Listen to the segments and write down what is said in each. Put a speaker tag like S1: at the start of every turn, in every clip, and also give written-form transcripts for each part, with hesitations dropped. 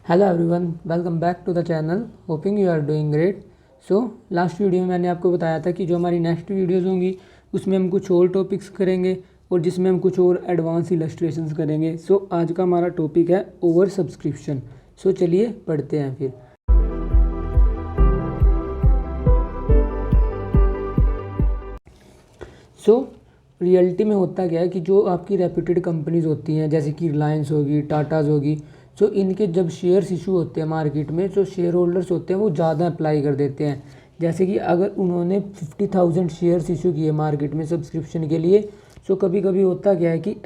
S1: Hello everyone, welcome back to the channel. Hoping you are doing great. So last video में मैंने आपको बताया था कि जो हमारी नेक्स्ट वीडियोज़ होंगी उसमें हम कुछ और टॉपिक्स करेंगे और जिसमें हम कुछ और एडवांस इलस्ट्रेशंस करेंगे। सो आज का हमारा टॉपिक है ओवर सब्सक्रिप्शन। सो चलिए पढ़ते हैं फिर। सो रियलिटी में होता क्या है कि जो आपकी रेप्यूटेड कंपनीज़ होती हैं जैसे कि रिलायंस होगी, टाटाज़ होगी, सो इनके जब शेयर्स इशू होते हैं मार्केट में, जो शेयर होल्डर्स होते हैं वो ज़्यादा अप्लाई कर देते हैं। जैसे कि अगर उन्होंने 50,000 शेयर्स इशू किए मार्केट में सब्सक्रिप्शन के लिए, सो कभी कभी होता क्या है कि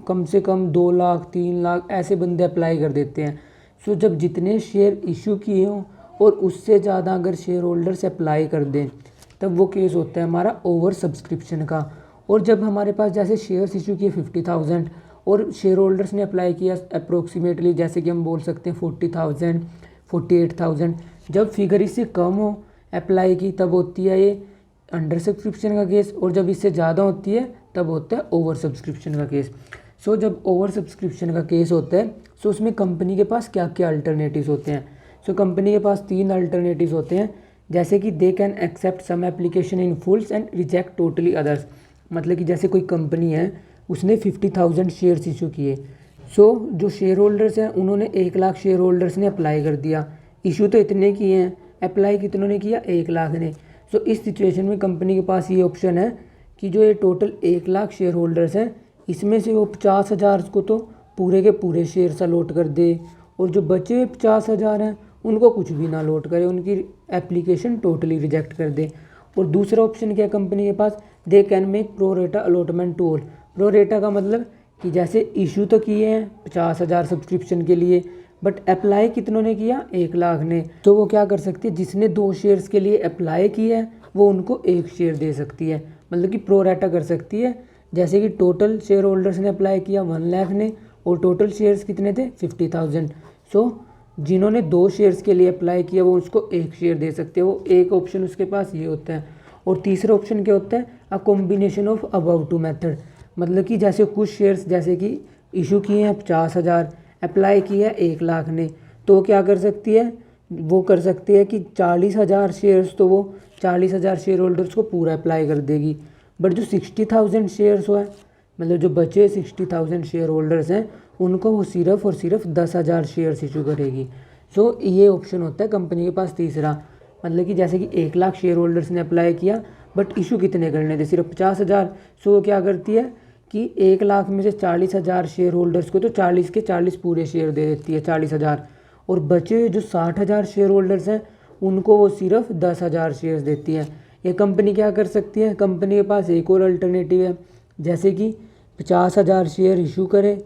S1: कम से कम 2 लाख 3 लाख ऐसे बंदे अप्लाई कर देते हैं। सो जब जितने शेयर इशू किए हों और उससे ज़्यादा अगर शेयर होल्डर्स अप्लाई कर दें तब वो केस होता है हमारा ओवर सब्सक्रिप्शन का। और जब हमारे पास जैसे शेयर्स इशू किए 50,000 और शेयर होल्डर्स ने अप्लाई किया अप्रोक्सीमेटली, जैसे कि हम बोल सकते हैं 40,000 48,000, जब फिगर इससे कम हो अप्लाई की तब होती है ये अंडर सब्सक्रिप्शन का केस, और जब इससे ज़्यादा होती है तब होता है ओवर सब्सक्रिप्शन का केस। सो जब ओवर सब्सक्रिप्शन का केस होता है सो उसमें कंपनी के पास क्या क्या अल्टरनेटिव्स होते हैं। सो कंपनी के पास 3 अल्टरनेटिव्स होते हैं, जैसे कि they can accept some application in fulls and reject totally others. मतलब कि जैसे कोई कंपनी है उसने 50,000 शेयर्स इशू किए, सो जो शेयर होल्डर्स हैं उन्होंने 1 लाख शेयर होल्डर्स ने अप्लाई कर दिया। इशू तो इतने किए हैं, अप्लाई कितनों ने किया 1 लाख ने। सो इस सिचुएशन में कंपनी के पास ये ऑप्शन है कि जो ये टोटल 1 लाख शेयर होल्डर्स हैं इसमें से वो 50,000 को तो पूरे के पूरे शेयर्स अलॉट कर दे, और जो बचे हुए 50,000 हैं उनको कुछ भी ना अलॉट करे, उनकी एप्लीकेशन टोटली रिजेक्ट कर दे। और दूसरा ऑप्शन क्या है कंपनी के पास, they can make pro rata allotment to all. Pro rata का मतलब कि जैसे इशू तो किए हैं 50,000 सब्सक्रिप्शन के लिए, बट अप्लाई कितनों ने किया 1 लाख ने, तो वो क्या कर सकती है जिसने 2 शेयर्स के लिए अप्लाई किया है वो उनको 1 शेयर दे सकती है, मतलब कि प्रो रेटा कर सकती है। जैसे कि टोटल शेयर होल्डर्स ने अप्लाई किया 1 लाख ने और टोटल शेयर्स कितने थे 50,000। सो जिन्होंने 2 शेयर्स के लिए अप्लाई किया वो उसको 1 शेयर दे सकते हैं। वो एक ऑप्शन उसके पास ये होता है। और तीसरा ऑप्शन क्या होता है, a combination of above two method. मतलब कि जैसे कुछ शेयर्स जैसे कि इशू किए हैं 50,000, अप्लाई किया है 1 लाख ने, तो क्या कर सकती है, वो कर सकती है कि 40,000 शेयर्स तो वो 40,000 शेयर होल्डर्स को पूरा अप्लाई कर देगी। बट जो 60,000 शेयर्स हुआ है, मतलब जो बचे 60,000 शेयर होल्डर्स हैं उनको वो सिर्फ और सिर्फ 10,000 शेयर्स इशू करेगी। सो ये ऑप्शन होता है कंपनी के पास तीसरा। मतलब कि जैसे कि 1 लाख शेयर होल्डर्स ने अप्लाई किया बट इशू कितने करने थे, सिर्फ 50,000। सो वो क्या करती है कि 1 लाख में से 40,000 शेयर होल्डर्स को तो 40 के 40 पूरे शेयर दे देती है 40,000, और बचे हुए जो 60,000 शेयर होल्डर्स हैं उनको वो सिर्फ 10,000 शेयर्स देती है। ये कंपनी क्या कर सकती है, कंपनी के पास एक और अल्टरनेटिव है, जैसे कि 50,000 शेयर इशू करे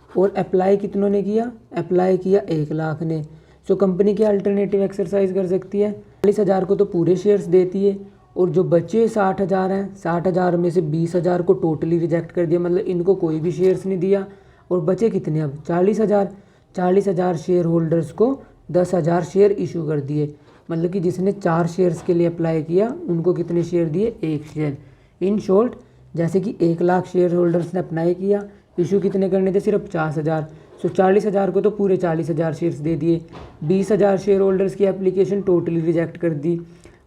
S1: और अप्लाई कितनों ने किया, अप्लाई किया 1 लाख ने। सो कंपनी क्या अल्टरनेटिव एक्सरसाइज कर सकती है, 40,000 को तो पूरे शेयर्स देती है और जो बचे 60,000 हैं 60,000 में से 20,000 को टोटली रिजेक्ट कर दिया, मतलब इनको कोई भी शेयर्स नहीं दिया, और बचे कितने अब 40,000। 40,000 शेयर होल्डर्स को 10,000 शेयर इशू कर दिए, मतलब कि जिसने 4 शेयर्स के लिए अप्लाई किया उनको कितने शेयर दिए 1 शेयर। इन शॉर्ट जैसे कि 1 लाख शेयर होल्डर्स ने अप्लाई किया, इशू कितने करने थे सिर्फ 50,000। सो 40,000 को तो पूरे 40,000 शेयर्स दे दिए, 20,000 शेयर होल्डर्स की एप्लीकेशन टोटली रिजेक्ट कर दी,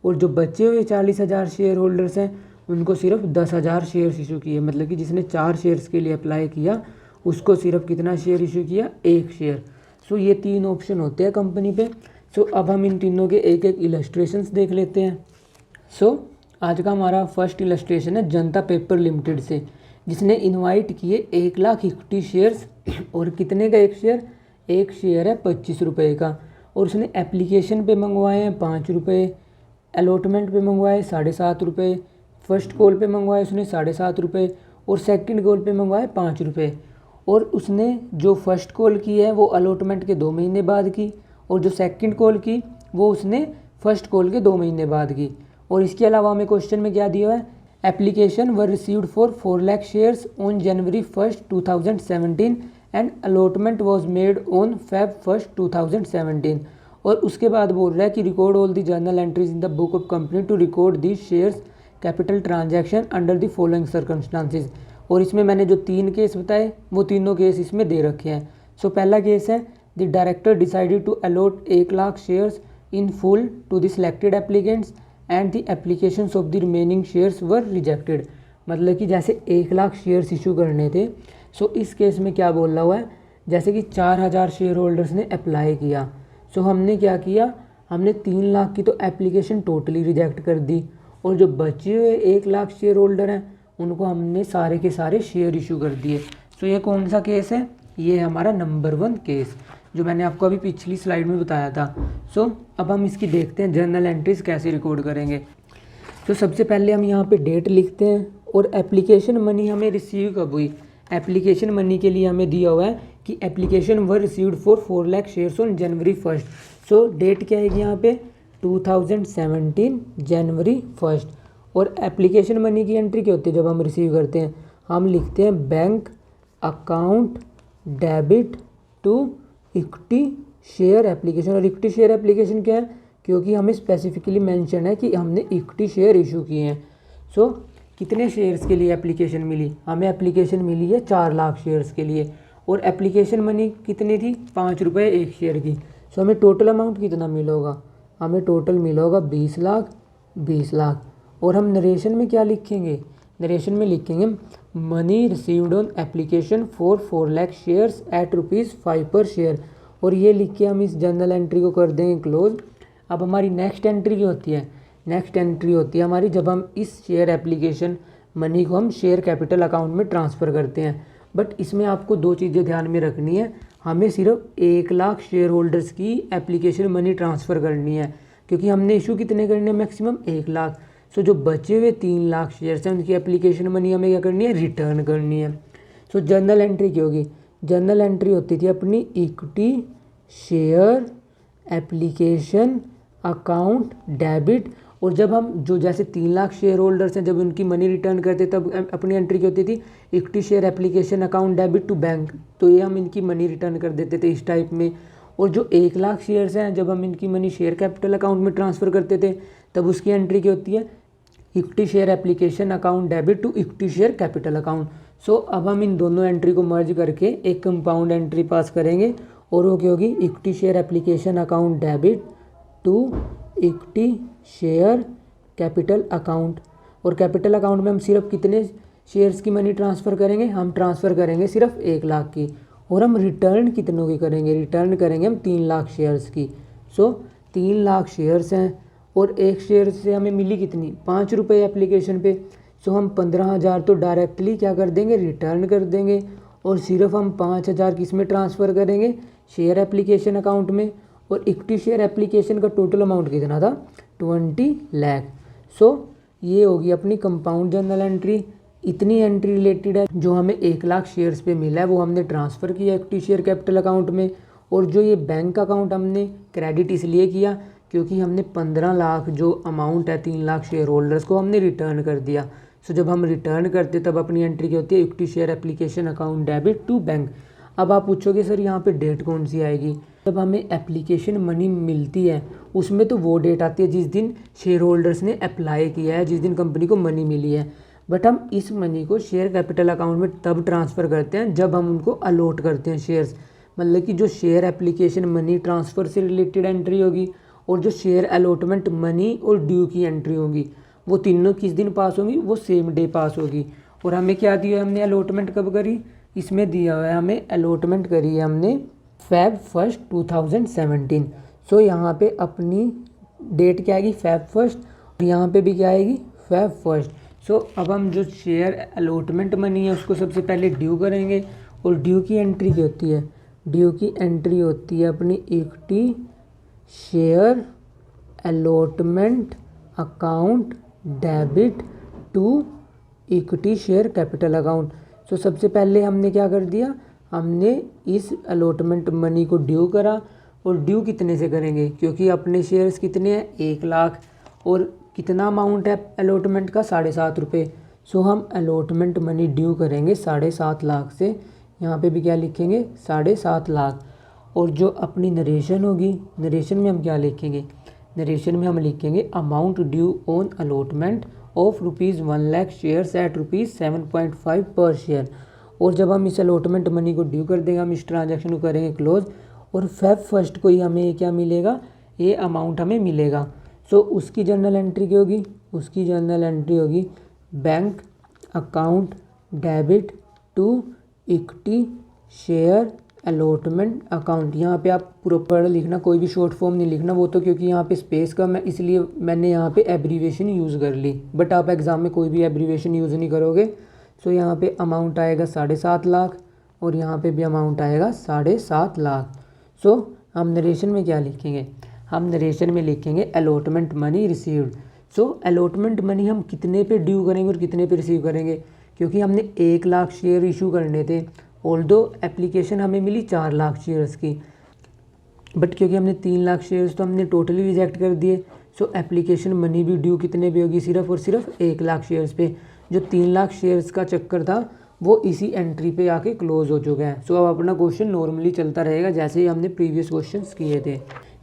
S1: और जो बचे हुए 40,000 शेयर होल्डर्स हैं उनको सिर्फ 10,000 शेयर्स इशू किए, मतलब कि जिसने 4 शेयर्स के लिए अप्लाई किया उसको सिर्फ कितना शेयर इशू किया 1 शेयर। सो ये 3 ऑप्शन होते हैं कंपनी पे। सो अब हम इन तीनों के एक एक इलस्ट्रेशंस देख लेते हैं। सो आज का हमारा फर्स्ट इलस्ट्रेशन है जनता पेपर लिमिटेड से, जिसने इनवाइट किए 1 लाख इक्विटी शेयर्स, और कितने का 1 शेयर, 1 शेयर है 25 रुपये का, और उसने एप्लीकेशन पे मंगवाए हैं 5 रुपये, अलॉटमेंट पे मंगवाए 7.5 रुपये, फर्स्ट कॉल पे मंगवाए उसने 7.5 रुपये, और सेकंड कॉल पे मंगवाए 5 रुपये। और उसने जो फर्स्ट कॉल की है वो अलॉटमेंट के 2 महीने बाद की, और जो सेकंड कॉल की वो उसने फर्स्ट कॉल के 2 महीने बाद की। और इसके अलावा हमें क्वेश्चन में क्या दिया है, application were received for 4 lakh shares on January 1, 2017 and allotment was made on Feb 1, 2017। और उसके बाद बोल रहा है कि record all the journal entries in the book of company to record the shares capital transaction under the following circumstances. और इसमें मैंने जो 3 केस बताए वो तीनों केस इसमें दे रखे हैं। सो पहला केस है the director decided to allot 1,00,000 shares in full to the selected applicants and the applications of the remaining shares were rejected. मतलब कि जैसे 1,00,000 शेयर्स इशू करने थे, सो इस केस में क्या बोल रहा हुआ है, जैसे कि 4,000 शेयर होल्डर्स ने अप्लाई किया, सो हमने क्या किया, हमने 3,00,000 की तो एप्लीकेशन टोटली रिजेक्ट कर दी, और जो बचे हुए 1,00,000 शेयर होल्डर हैं उनको हमने सारे के सारे शेयर इशू कर दिए। सो ये कौन सा केस है, ये हमारा नंबर 1 केस जो मैंने आपको अभी पिछली स्लाइड में बताया था। सो अब हम इसकी देखते हैं जर्नल एंट्रीज कैसे रिकॉर्ड करेंगे। तो सबसे पहले हम यहाँ पे डेट लिखते हैं और एप्लीकेशन मनी हमें रिसीव कब हुई। एप्लीकेशन मनी के लिए हमें दिया हुआ है कि application were received for 4,00,000 shares on January 1। So date क्या आएगी यहाँ पे 2017 जनवरी 1। और एप्लीकेशन मनी की एंट्री क्या होती है, जब हम रिसीव करते हैं हम लिखते हैं bank account debit to equity share application. और इक्विटी शेयर एप्लीकेशन क्या है, क्योंकि हमें स्पेसिफिकली मेंशन है कि हमने इक्विटी शेयर इशू किए हैं। सो कितने शेयर्स के लिए एप्लीकेशन मिली, हमें एप्लीकेशन मिली है 4,00,000 शेयर्स के लिए, और एप्लीकेशन मनी कितनी थी 5 रुपये एक शेयर की। सो हमें टोटल अमाउंट कितना मिला होगा, हमें टोटल मिला होगा 20,00,000। और हम नरेशन में क्या लिखेंगे, नरेशन में लिखेंगे money received on application for 4,00,000 shares at ₹5 पर शेयर। और ये लिख के हम इस जर्नल एंट्री को कर देंगे क्लोज। अब हमारी नेक्स्ट एंट्री क्या होती है, नेक्स्ट एंट्री होती है हमारी जब हम इस शेयर एप्लीकेशन मनी को हम शेयर कैपिटल अकाउंट में ट्रांसफ़र करते हैं। बट इसमें आपको 2 चीज़ें ध्यान में रखनी है, हमें सिर्फ 1,00,000 शेयर होल्डर्स की एप्लीकेशन मनी ट्रांसफ़र करनी है, क्योंकि हमने इशू कितने करने हैं, मैक्सिमम 1,00,000। सो जो बचे हुए 3,00,000 शेयर्स हैं उनकी एप्लीकेशन मनी हमें क्या करनी है, रिटर्न करनी है। सो जर्नल एंट्री क्या होगी, जर्नल एंट्री होती थी अपनी equity share application account debit. और जब हम जो जैसे 3,00,000 शेयर होल्डर्स हैं जब उनकी मनी रिटर्न करते तब अपनी एंट्री क्या होती थी, equity share application account debit to bank, तो ये हम इनकी मनी रिटर्न कर देते थे इस टाइप में। और जो 1,00,000 शेयर्स हैं जब हम इनकी मनी शेयर कैपिटल अकाउंट में ट्रांसफ़र करते थे तब उसकी एंट्री क्या होती है, equity share application account debit to equity share capital account. So अब हम इन दोनों एंट्री को मर्ज करके एक कंपाउंड एंट्री पास करेंगे, और वो क्या होगी, equity share application account debit to equity share capital account. और कैपिटल अकाउंट में हम सिर्फ कितने शेयर्स की मनी ट्रांसफ़र करेंगे, हम ट्रांसफ़र करेंगे सिर्फ 1,00,000 की। और हम रिटर्न कितनों की करेंगे, रिटर्न करेंगे हम 3,00,000 शेयर्स की। सो 3,00,000 शेयर्स हैं और एक शेयर से हमें मिली कितनी 5 रुपये एप्लीकेशन पे। सो हम 15,000 तो डायरेक्टली क्या कर देंगे, रिटर्न कर देंगे, और सिर्फ हम 5,000 किस में ट्रांसफ़र करेंगे, शेयर एप्लीकेशन अकाउंट में। और इक्विटी शेयर एप्लीकेशन का टोटल अमाउंट कितना था, 20,00,000। सो ये होगी अपनी कंपाउंड जर्नल एंट्री। इतनी एंट्री रिलेटेड है, जो हमें 1,00,000 शेयर्स पे मिला है वो हमने ट्रांसफ़र किया इक्विटी शेयर कैपिटल अकाउंट में। और जो ये बैंक अकाउंट हमने क्रेडिट इसलिए किया क्योंकि हमने 15,00,000 जो अमाउंट है 3,00,000 शेयर होल्डर्स को हमने रिटर्न कर दिया। सो जब हम रिटर्न करते तब अपनी एंट्री क्या होती है, equity share application account debit to bank. अब आप पूछोगे सर यहाँ पे डेट कौन सी आएगी, जब हमें एप्लीकेशन मनी मिलती है उसमें तो वो डेट आती है जिस दिन शेयर होल्डर्स ने अप्लाई किया है, जिस दिन कंपनी को मनी मिली है। बट हम इस मनी को शेयर कैपिटल अकाउंट में तब ट्रांसफ़र करते हैं जब हम उनको अलॉट करते हैं शेयर्स। मतलब कि जो शेयर एप्लीकेशन मनी ट्रांसफ़र से रिलेटेड एंट्री होगी और जो शेयर अलॉटमेंट मनी और ड्यू की एंट्री होगी वो तीनों किस दिन पास होंगी, वो सेम डे पास होगी। और हमें क्या दिया है, हमने अलॉटमेंट कब करी, इसमें दिया हुआ है हमें अलॉटमेंट करी है हमने Feb 1, 2017। सो यहाँ पे अपनी डेट क्या आएगी, Feb 1, और यहाँ पे भी क्या आएगी, Feb 1। सो अब हम जो शेयर अलॉटमेंट मनी है उसको सबसे पहले ड्यू करेंगे। और ड्यू की एंट्री क्या होती है, ड्यू की एंट्री होती है अपनी equity share allotment account debit to equity share capital account. So सबसे पहले हमने क्या कर दिया, हमने इस अलॉटमेंट मनी को ड्यू करा। और ड्यू कितने से करेंगे, क्योंकि अपने शेयर्स कितने हैं 1,00,000 और कितना अमाउंट है अलॉटमेंट का 7.5 रुपये। सो हम अलॉटमेंट मनी ड्यू करेंगे 7.5 से। यहाँ पे भी क्या लिखेंगे 7.5। और जो अपनी नरेशन होगी, नरेशन में हम क्या लिखेंगे, नरेशन में हम लिखेंगे amount due on allotment of ₹1,00,000 shares at ₹7.5 पर शेयर। और जब हम इस अलॉटमेंट मनी को ड्यू कर देंगे हम इस ट्रांजैक्शन को करेंगे क्लोज। और फेब फर्स्ट को ही हमें ये क्या मिलेगा, ये अमाउंट हमें मिलेगा। सो उसकी जर्नल एंट्री क्या होगी, उसकी जर्नल एंट्री होगी bank account debit to equity share allotment account. यहाँ पे आप प्रॉपर लिखना, कोई भी शॉर्ट फॉर्म नहीं लिखना, वो तो क्योंकि यहाँ पे स्पेस कम है इसलिए मैंने यहाँ पे एब्रीवेशन यूज़ कर ली, बट आप एग्ज़ाम में कोई भी एब्रीवेशन यूज़ नहीं करोगे। सो यहाँ पे अमाउंट आएगा 7.5 लाख और यहाँ पे भी अमाउंट आएगा 7.5 लाख। सो हम नरेशन में क्या लिखेंगे, हम नरेशन में लिखेंगे अलॉटमेंट मनी रिसीव्ड। सो अलॉटमेंट मनी हम कितने पे ड्यू करेंगे और कितने पे रिसीव करेंगे, क्योंकि हमने 1 लाख शेयर इशू करने थे, ऑल्दो एप्लीकेशन हमें मिली 4 लाख शेयर्स की, बट क्योंकि हमने 3 लाख शेयर्स तो हमने टोटली रिजेक्ट कर दिए। सो एप्लीकेशन मनी भी ड्यू कितने पे होगी, सिर्फ और सिर्फ 1 लाख शेयर्स पे। जो 3 लाख शेयर्स का चक्कर था वो इसी एंट्री पे आके क्लोज हो चुका है। सो अब अपना क्वेश्चन नॉर्मली चलता रहेगा जैसे ही हमने प्रीवियस क्वेश्चंस किए थे।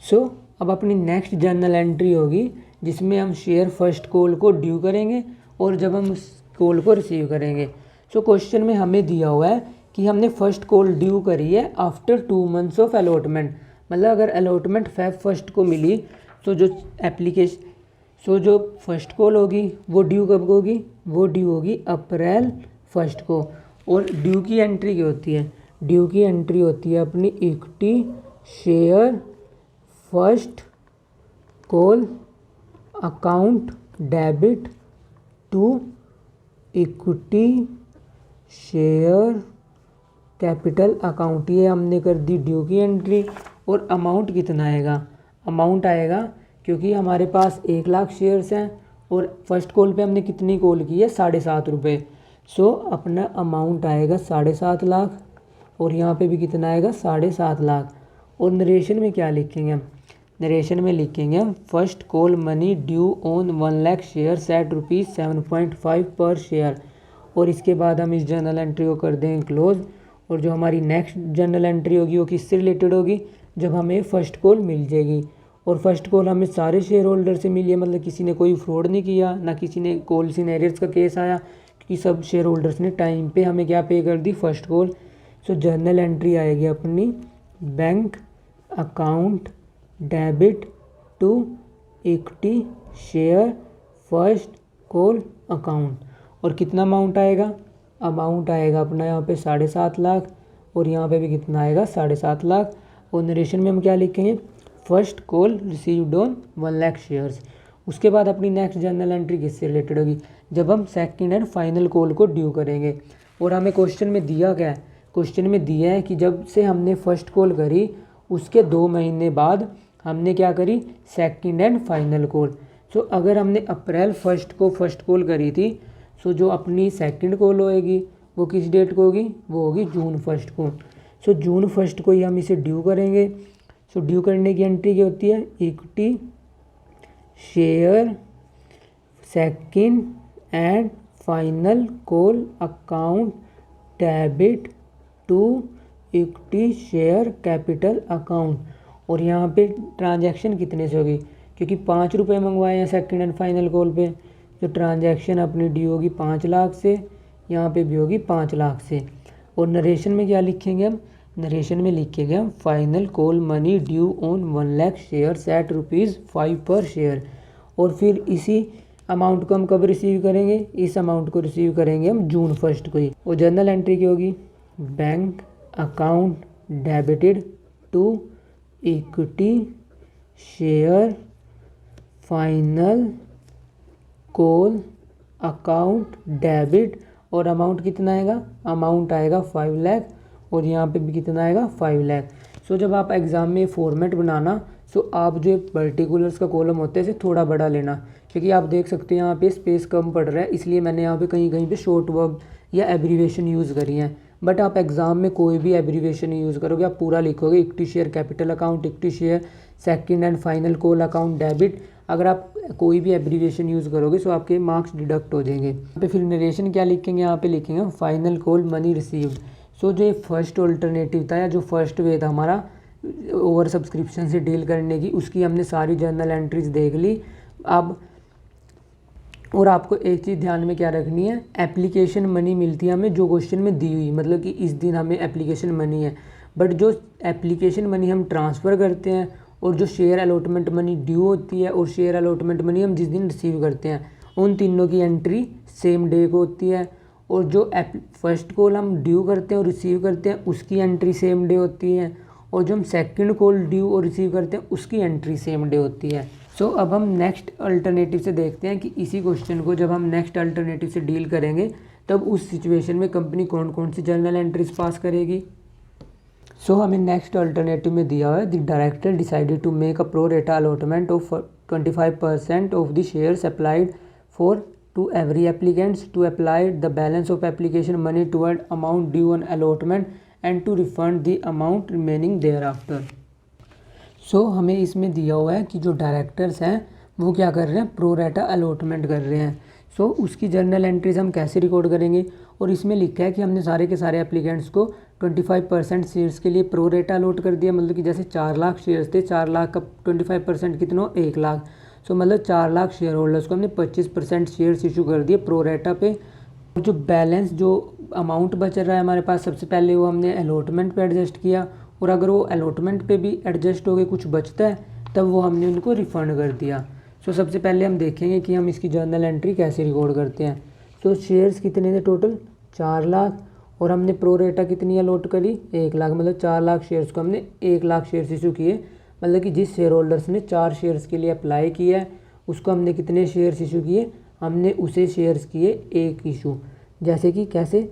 S1: सो अब अपनी नेक्स्ट जर्नल एंट्री होगी जिसमें हम शेयर फर्स्ट कॉल को ड्यू करेंगे और जब हम उस कॉल को रिसीव करेंगे। सो क्वेश्चन में हमें दिया हुआ है कि हमने फर्स्ट कॉल ड्यू करी है आफ्टर 2 मंथ्स ऑफ अलॉटमेंट, मतलब अगर अलॉटमेंट फेब फर्स्ट को मिली तो जो फर्स्ट कॉल होगी वो ड्यू कब होगी, वो ड्यू होगी अप्रैल फर्स्ट को। और ड्यू की एंट्री क्या होती है, ड्यू की एंट्री होती है अपनी equity share first call account debit to equity share capital account. ये हमने कर दी ड्यू की एंट्री। और अमाउंट कितना आएगा, अमाउंट आएगा क्योंकि हमारे पास 1 लाख शेयर्स हैं और फर्स्ट कॉल पे हमने कितनी कॉल की है, 7.5 रुपये। सो अपना अमाउंट आएगा 7.5 लाख और यहाँ पे भी कितना आएगा 7.5 लाख। और नरेशन में क्या लिखेंगे हम, नरेशन में लिखेंगे हम first call money due on 1 lakh share eight ₹7.5 पर शेयर। और इसके बाद हम इस जर्नल एंट्री को कर देंगे क्लोज। और जो हमारी नेक्स्ट जर्नल एंट्री होगी वो किससे रिलेटेड होगी, जब हमें फ़र्स्ट कॉल मिल जाएगी। और फर्स्ट कॉल हमें सारे शेयर होल्डर से मिली है, मतलब किसी ने कोई फ्रॉड नहीं किया, ना किसी ने कॉल सिनेरियर्स का केस आया, क्योंकि सब शेयर होल्डर्स ने टाइम पे हमें क्या पे कर दी, first call. So journal entry आएगी अपनी bank account debit to equity share first call account. और कितना अमाउंट आएगा, अमाउंट आएगा अपना यहाँ पे 7.5 लाख और यहाँ पे भी कितना आएगा 7.5 लाख। और नरेशन में हम क्या लिखेंगे, first call received on 1 lakh shares. उसके बाद अपनी नेक्स्ट जर्नल एंट्री किससे रिलेटेड होगी, जब हम सेकंड एंड फाइनल कॉल को ड्यू करेंगे। और हमें क्वेश्चन में दिया क्या है, क्वेश्चन में दिया है कि जब से हमने फर्स्ट कॉल करी उसके 2 महीने बाद हमने क्या करी, सेकंड एंड फाइनल कॉल। सो अगर हमने अप्रैल फर्स्ट को फर्स्ट कॉल करी थी, सो जो अपनी सेकंड कॉल होएगी वो किस डेट को होगी, वो होगी जून फर्स्ट को। सो जून फर्स्ट को ही हम इसे ड्यू करेंगे। सो ड्यू करने की एंट्री क्या होती है, equity share second and final call account debit to equity share capital account. और यहाँ पे ट्रांजैक्शन कितने से होगी, क्योंकि 5 रुपये मंगवाए हैं सेकंड एंड फाइनल कॉल पे, तो ट्रांजैक्शन अपनी ड्यू होगी 5 लाख से, यहाँ पे भी होगी 5 लाख से। और नरेशन में क्या लिखेंगे हम, नरेशन में लिखेंगे हम final call money due on 1 lakh share eight ₹5 पर शेयर। और फिर इसी अमाउंट को हम कब रिसीव करेंगे, इस अमाउंट को रिसीव करेंगे हम जून फर्स्ट को ही। और जर्नल एंट्री क्या होगी, bank account debited to equity share final call account debit. और अमाउंट कितना आएगा, अमाउंट आएगा 5 लाख और यहाँ पे भी कितना आएगा 5 लाख। सो जब आप एग्ज़ाम में फॉर्मेट बनाना, सो आप जो पर्टिकुलर्स का कॉलम होता है इसे थोड़ा बड़ा लेना, क्योंकि आप देख सकते हैं यहाँ पे स्पेस कम पड़ रहा है, इसलिए मैंने यहाँ पे कहीं कहीं पे शॉर्ट वर्ड या एब्रीवेशन यूज़ करी हैं। बट आप एग्ज़ाम में कोई भी एब्रीवेशन यूज़ करोगे, आप पूरा लिखोगे equity share capital account, equity share second and final call account debit. अगर आप कोई भी एब्रीवेशन यूज़ करोगे तो आपके मार्क्स डिडक्ट हो जाएंगे। यहाँ पे फिर नरेशन क्या लिखेंगे, यहाँ पे लिखेंगे फाइनल कॉल मनी रिसीव्ड। सो जो फर्स्ट ऑल्टरनेटिव था या जो फर्स्ट वे था हमारा ओवर सब्सक्रिप्शन से डील करने की, उसकी हमने सारी जर्नल एंट्रीज देख ली। अब और आपको एक चीज़ ध्यान में क्या रखनी है, एप्लीकेशन मनी मिलती है हमें जो क्वेश्चन में दी हुई, मतलब कि इस दिन हमें एप्लीकेशन मनी है, बट जो एप्लीकेशन मनी हम ट्रांसफ़र करते हैं और जो शेयर अलॉटमेंट मनी ड्यू होती है और शेयर अलॉटमेंट मनी हम जिस दिन रिसीव करते हैं, उन तीनों की एंट्री सेम डे को होती है। और जो फर्स्ट कॉल हम ड्यू करते हैं और रिसीव करते हैं उसकी एंट्री सेम डे होती है, और जो हम सेकंड कॉल ड्यू और रिसीव करते हैं उसकी एंट्री सेम डे होती है। सो अब हम नेक्स्ट अल्टरनेटिव से देखते हैं कि इसी क्वेश्चन को जब हम नेक्स्ट अल्टरनेटिव से डील करेंगे तब उस सिचुएशन में कंपनी कौन कौन सी जर्नल एंट्रीज पास करेगी। सो हमें नेक्स्ट अल्टरनेटिव में दिया हुआ है, the director decided to make a pro rata allotment of 25% of the shares applied for to every applicants to apply the balance of application money toward amount due on allotment and to refund the amount remaining thereafter. So हमें इसमें दिया हुआ है कि जो directors हैं वो क्या कर रहे हैं, प्रो रेटा अलॉटमेंट कर रहे हैं। सो उसकी जर्नल एंट्रीज हम कैसे रिकॉर्ड करेंगे, और इसमें लिखा है कि हमने सारे के सारे एप्लीकेंट्स को 25% शेयर्स के लिए प्रो रेटा अलॉट कर दिया। मतलब कि जैसे 4 लाख शेयर्स थे, 4 लाख का 25% कितना, 1 लाख। सो मतलब 4 लाख शेयर होल्डर्स को हमने 25% शेयर्स इशू कर दिए प्रो रेटा पे। और जो बैलेंस जो अमाउंट बच रहा है हमारे पास, सबसे पहले वो हमने अलॉटमेंट पे एडजस्ट किया, और अगर वो अलॉटमेंट पे भी एडजस्ट हो गए कुछ बचता है तब वो हमने उनको रिफ़ंड कर दिया। सो सबसे पहले हम देखेंगे कि हम इसकी जर्नल एंट्री कैसे रिकॉर्ड करते हैं। सो शेयर्स कितने थे टोटल, 4 लाख, और हमने प्रो रेटा कितनी अलॉट करी, 1 लाख। मतलब 4 लाख शेयर्स को हमने 1 लाख शेयर्स इशू किए। मतलब कि जिस शेयर होल्डर्स ने 4 शेयर्स के लिए अप्लाई किया है उसको हमने कितने शेयर्स इशू किए, हमने उसे शेयर्स किए 1 इशू। जैसे कि कैसे,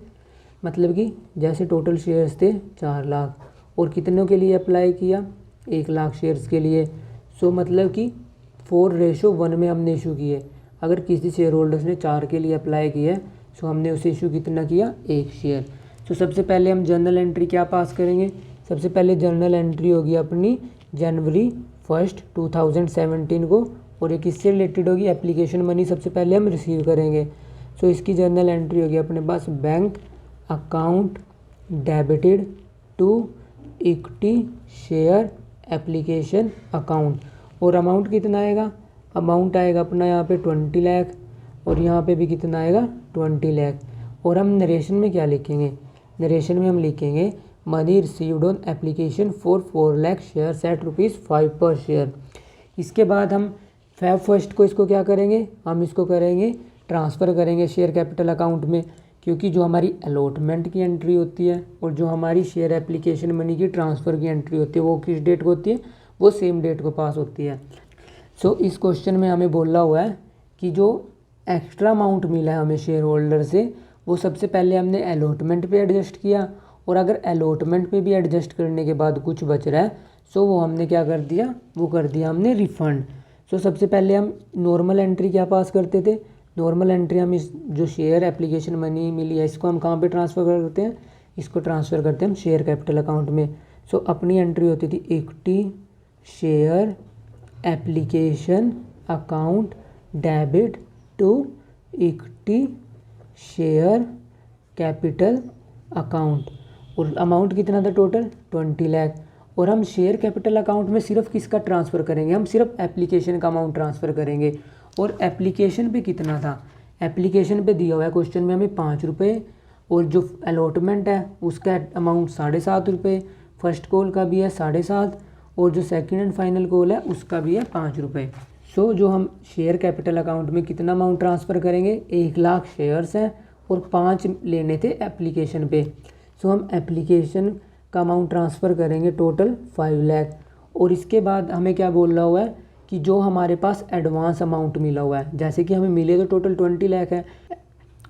S1: मतलब कि जैसे टोटल शेयर्स थे 4 लाख और कितनों के लिए अप्लाई किया, 1 लाख शेयर्स के लिए। सो मतलब कि 4:1 में हमने इशू किए। अगर किसी शेयर होल्डर्स ने 4 के लिए अप्लाई किया है सो हमने उसे इशू कितना किया, 1 शेयर। सो सबसे पहले हम जर्नल एंट्री क्या पास करेंगे, सबसे पहले जर्नल एंट्री होगी अपनी जनवरी 1, 2017 को, और ये किससे रिलेटेड होगी, एप्लीकेशन मनी सबसे पहले हम रिसीव करेंगे। सो इसकी जर्नल एंट्री होगी अपने पास, bank account debited to equity share application account, और अमाउंट कितना आएगा, अमाउंट आएगा अपना यहाँ पे 20 लाख, और यहाँ पे भी कितना आएगा 20 लाख। और हम नरेशन में क्या लिखेंगे, नरेशन में हम लिखेंगे money received on application for 4 lakh share eight ₹5 पर शेयर। इसके बाद हम Feb 1 को इसको क्या करेंगे, हम इसको करेंगे ट्रांसफ़र करेंगे शेयर कैपिटल अकाउंट में, क्योंकि जो हमारी अलॉटमेंट की एंट्री होती है और जो हमारी शेयर एप्लीकेशन मनी की ट्रांसफ़र की एंट्री होती है वो किस डेट को होती है, वो सेम डेट को पास होती है। सो इस क्वेश्चन में हमें बोला हुआ है कि जो एक्स्ट्रा अमाउंट मिला है हमें शेयर होल्डर से वो सबसे पहले हमने अलॉटमेंट पे एडजस्ट किया, और अगर अलॉटमेंट पे भी एडजस्ट करने के बाद कुछ बच रहा है सो वो हमने क्या कर दिया, वो कर दिया हमने रिफ़ंड। सो सबसे पहले हम नॉर्मल एंट्री क्या पास करते थे, नॉर्मल एंट्री हम इस जो शेयर एप्लीकेशन मनी मिली है इसको हम कहाँ पे ट्रांसफ़र करते हैं, इसको ट्रांसफ़र करते हैं हम शेयर कैपिटल अकाउंट में। सो अपनी एंट्री होती थी equity share application account debit to equity share capital account, और अमाउंट कितना था टोटल 20 लाख। और हम शेयर कैपिटल अकाउंट में सिर्फ किसका ट्रांसफ़र करेंगे, हम सिर्फ एप्लीकेशन का अमाउंट ट्रांसफ़र करेंगे। और एप्लीकेशन पे कितना था, एप्लीकेशन पे दिया हुआ है क्वेश्चन में हमें 5 रुपये, और जो अलॉटमेंट है उसका अमाउंट 7.5 रुपये, फर्स्ट कॉल का भी है 7.5, और जो सेकंड एंड फाइनल कॉल है उसका भी है 5 रुपये। सो जो हम शेयर कैपिटल अकाउंट में कितना अमाउंट ट्रांसफ़र करेंगे, 1 लाख शेयर्स हैं और 5 लेने थे एप्लीकेशन पे। सो हम एप्लीकेशन का अमाउंट ट्रांसफ़र करेंगे टोटल 5 लाख। और इसके बाद हमें क्या बोल रहा हुआ है कि जो हमारे पास एडवांस अमाउंट मिला हुआ है, जैसे कि हमें मिले तो टोटल 20 लाख है,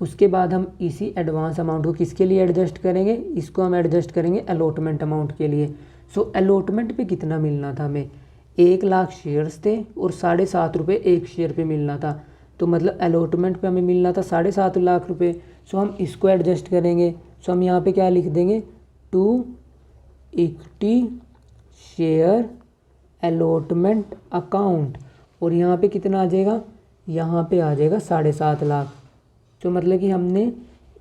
S1: उसके बाद हम इसी एडवांस अमाउंट को किसके लिए एडजस्ट करेंगे, इसको हम एडजस्ट करेंगे अलॉटमेंट अमाउंट के लिए। सो अलॉटमेंट पे कितना मिलना था हमें, 1 लाख शेयर्स थे और 7.5 रुपये 1 शेयर पे मिलना था, तो मतलब अलॉटमेंट पे हमें मिलना था 7.5 लाख रुपये। सो हम इसको एडजस्ट करेंगे। सो हम यहाँ पे क्या लिख देंगे, to equity share allotment account, और यहाँ पे कितना आ जाएगा, यहाँ पे आ जाएगा 7.5 लाख। तो मतलब कि हमने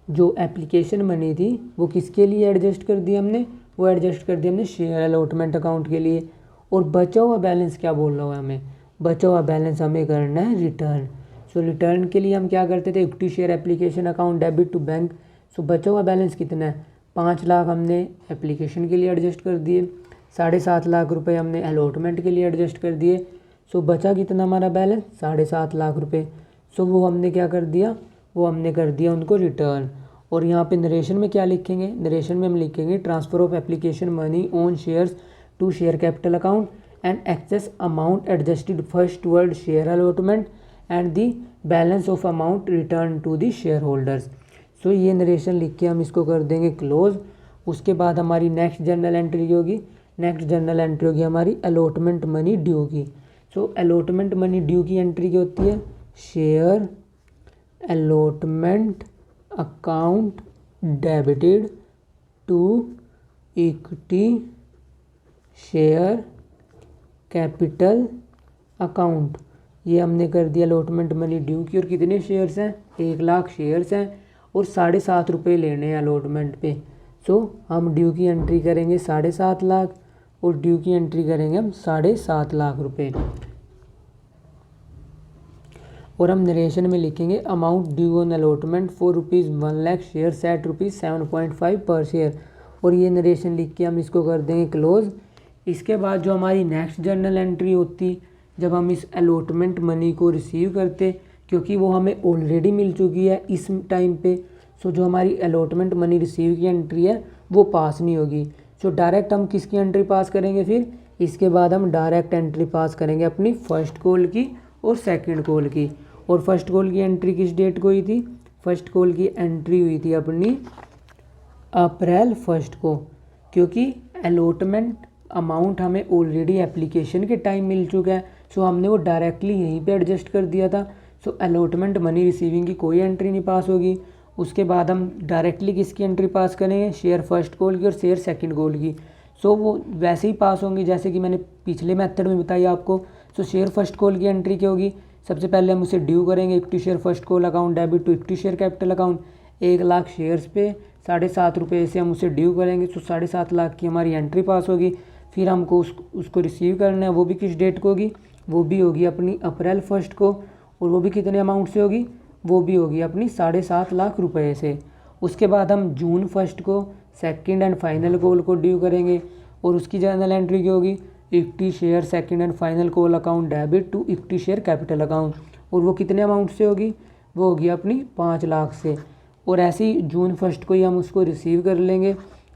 S1: जो एप्लीकेशन मनी थी वो किसके लिए एडजस्ट कर दी, हमने वो एडजस्ट कर दिया हमने शेयर अलॉटमेंट अकाउंट के लिए। और बचा हुआ बैलेंस क्या बोल रहा है हमें, बचा हुआ बैलेंस हमें करना है रिटर्न। सो रिटर्न के लिए हम क्या करते थे, equity share application account debit to bank. So बचा हुआ बैलेंस कितना है, 5 लाख हमने एप्लीकेशन के लिए एडजस्ट कर दिए, 7.5 लाख रुपए हमने अलॉटमेंट के लिए एडजस्ट कर दिए। सो बचा कितना हमारा बैलेंस, 7.5 लाख रुपए। सो वो हमने क्या कर दिया, वो हमने कर दिया उनको रिटर्न। और यहाँ पे नरेशन में क्या लिखेंगे, नरेशन में हम लिखेंगे transfer of application money on shares to share capital account and excess amount adjusted first word share allotment and the balance of amount return to the shareholders. So ये narration लिख के हम इसको कर देंगे क्लोज। उसके बाद हमारी नेक्स्ट जर्नल एंट्री होगी, नेक्स्ट जर्नल एंट्री होगी हमारी अलॉटमेंट मनी ड्यू की। सो अलॉटमेंट मनी ड्यू की एंट्री क्या होती है, share allotment account debited to equity share capital account. ये हमने कर दिया अलॉटमेंट मनी ड्यू की। और कितने शेयर्स हैं, 1 लाख शेयर्स हैं और 7.5 रुपये लेने हैं अलॉटमेंट पे। सो हम ड्यू की एंट्री करेंगे 7.5 लाख और ड्यू की एंट्री करेंगे हम 7.5 लाख रुपये। और हम नरेशन में लिखेंगे amount due on allotment for ₹1,00,000 share set ₹7.5 पर शेयर। और ये नरेशन लिख के हम इसको कर देंगे क्लोज। इसके बाद जो हमारी नेक्स्ट जर्नल एंट्री होती, जब हम इस अलॉटमेंट मनी को रिसीव करते, क्योंकि वो हमें ऑलरेडी मिल चुकी है इस टाइम पे, सो जो हमारी अलॉटमेंट मनी रिसीव की एंट्री है वो पास नहीं होगी। सो डायरेक्ट हम किसकी एंट्री पास करेंगे, फिर इसके बाद हम डायरेक्ट एंट्री पास करेंगे अपनी फर्स्ट कॉल की और सेकंड कॉल की। और फर्स्ट कॉल की एंट्री किस डेट को हुई थी, फर्स्ट कॉल की एंट्री हुई थी अपनी अप्रैल 1 को, क्योंकि अलॉटमेंट अमाउंट हमें ऑलरेडी एप्लीकेशन के टाइम मिल चुका है। सो हमने वो डायरेक्टली यहीं पे एडजस्ट कर दिया था। सो अलॉटमेंट मनी रिसीविंग की कोई एंट्री नहीं पास होगी। उसके बाद हम डायरेक्टली किसकी एंट्री पास करेंगे, शेयर फर्स्ट कॉल की और शेयर सेकंड कॉल की। सो वो वैसे ही पास होंगी जैसे कि मैंने पिछले मेथड में बताया आपको। सो शेयर फर्स्ट कॉल की एंट्री क्या होगी, सबसे पहले हम उसे ड्यू करेंगे, equity share first call account debit to equity share capital account. 1 lakh shares पे 7.5 रुपये से हम उसे ड्यू करेंगे। सो 7.5 लाख की हमारी एंट्री पास होगी। फिर हमको उसको रिसीव करना है, वो भी किस डेट को होगी, वो भी होगी अपनी अप्रैल 1 को। और वो भी कितने अमाउंट से होगी, वो भी होगी अपनी 7.5 लाख रुपए से। उसके बाद हम जून 1 को सेकंड एंड फाइनल कॉल को ड्यू करेंगे। और उसकी जर्नल एंट्री क्या होगी, equity share second and final call account debit to equity share capital account. और वो कितने अमाउंट से होगी, वो होगी अपनी 5 लाख से। और ऐसे ही जून 1 को ही हम उसको रिसीव कर लेंगे।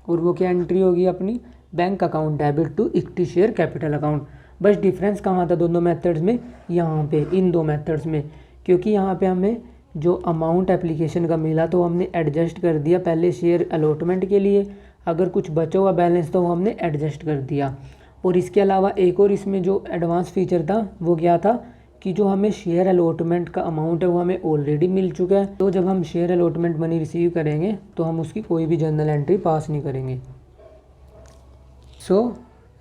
S1: और वो क्या एंट्री होगी अपनी bank account debit to equity share capital account. बस डिफरेंस कहाँ था दोनों मेथड्स में, यहाँ पे इन दो मेथड्स में, क्योंकि यहाँ पे हमें जो अमाउंट एप्लीकेशन का मिला तो हमने एडजस्ट कर दिया पहले शेयर अलॉटमेंट के लिए। अगर कुछ बचा हुआ बैलेंस तो हमने एडजस्ट कर दिया। और इसके अलावा एक और इसमें जो एडवांस फीचर था वो क्या था कि जो हमें शेयर अलॉटमेंट का अमाउंट है वो हमें ऑलरेडी मिल चुका है। तो जब हम शेयर अलॉटमेंट मनी रिसीव करेंगे तो हम उसकी कोई भी जर्नल एंट्री पास नहीं करेंगे। सो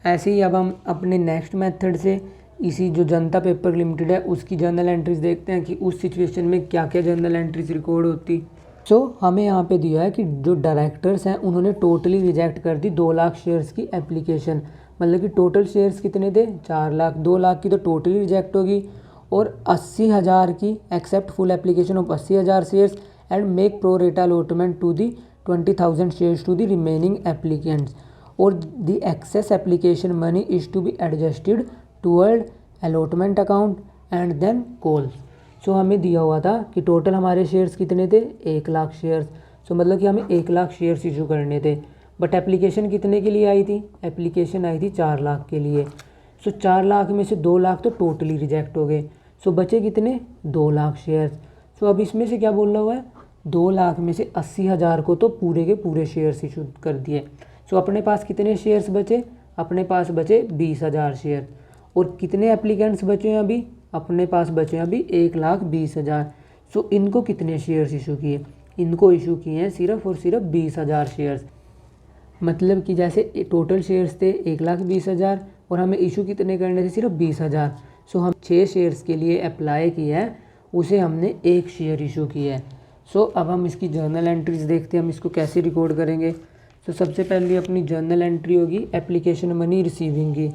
S1: ऐसे ही अब हम अपने नेक्स्ट मेथड से इसी जो जनता पेपर लिमिटेड है उसकी जर्नल एंट्रीज देखते हैं कि उस सिचुएशन में क्या क्या जर्नल एंट्रीज रिकॉर्ड होती। सो हमें यहाँ पे दिया है कि जो डायरेक्टर्स हैं उन्होंने टोटली रिजेक्ट कर दी 2 लाख शेयर्स की एप्लीकेशन। मतलब कि टोटल शेयर्स कितने थे, 4 लाख। 2 लाख की तो टोटली रिजेक्ट होगी और 80,000 की accept full application of 80,000 shares and make pro rata allotment to the 20,000 shares to the remaining applicants. और the excess application money is to be adjusted toward allotment account and then calls. So हमें दिया हुआ था कि total हमारे shares कितने थे, 1 lakh shares. सो मतलब कि हमें 1 लाख शेयर्स इशू करने थे। बट एप्लीकेशन कितने के लिए आई थी, एप्लीकेशन आई थी 4 लाख के लिए। सो 4 लाख में से 2 लाख तो टोटली रिजेक्ट हो गए। सो बचे कितने, 2 लाख शेयर्स। सो अब इसमें से क्या बोल रहा हुआ है, 2 लाख में से 80,000 को तो पूरे के पूरे शेयर्स इशू कर दिए। सो अपने पास कितने शेयर्स बचे, अपने पास बचे 20,000 शेयर। और कितने एप्लीकेंट्स बचे हैं अभी, अपने पास बचे हैं अभी 1,20,000। सो इनको कितने शेयर्स इशू किए, इनको इशू किए हैं सिर्फ और सिर्फ 20,000 शेयर्स। मतलब कि जैसे टोटल शेयर्स थे 1,20,000 और हमें इशू कितने करने थे, सिर्फ 20,000। सो हम 6 शेयर्स के लिए अप्लाई किया है, उसे हमने 1 शेयर इशू किया है। सो अब हम इसकी जर्नल एंट्रीज देखते हैं, हम इसको कैसे रिकॉर्ड करेंगे। तो सबसे पहले अपनी जर्नल एंट्री होगी एप्लीकेशन मनी रिसीविंग की।